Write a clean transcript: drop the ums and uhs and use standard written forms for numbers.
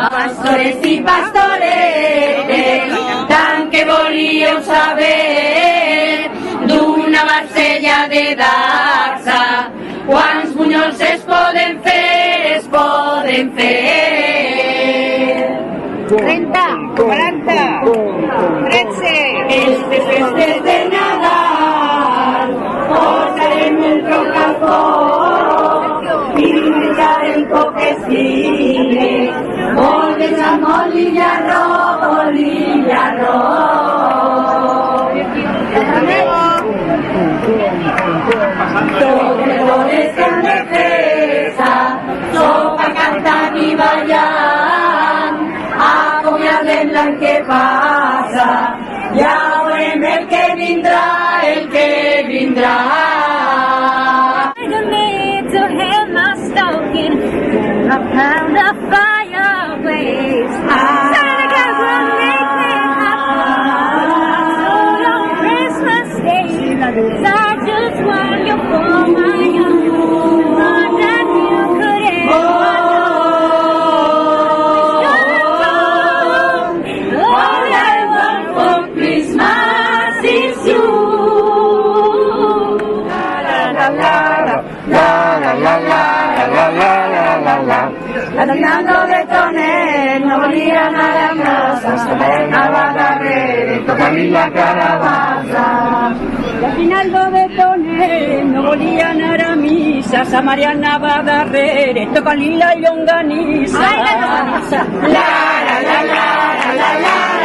Pastores y pastoretes, tant que volíeu saber d'una Marsella de Daxa. Quants bunyols es poden fer, 30, 40, 13. Este festes de Nadal posarem el roc al foc i menjarem coquesines, molt de jamón i arròs, Totes bodes que han de festa, sopa cantant i ballant, acomiadem l'any que passa, ja veurem el que vindrà, To have my stocking, I found a fireplace. Santa Claus will make me happy. So on Christmas Day, I just want you for my own. More than you could ever know. All I want for Christmas is you. Aguinaldo de Tonet, no volia anar a massa, s'anava darrere, tocant-li la carabassa. Aguinaldo de Tonet, no volia anar a missa, sa Maria anava darrere, tocant-li la llonganissa. La la la la la la la.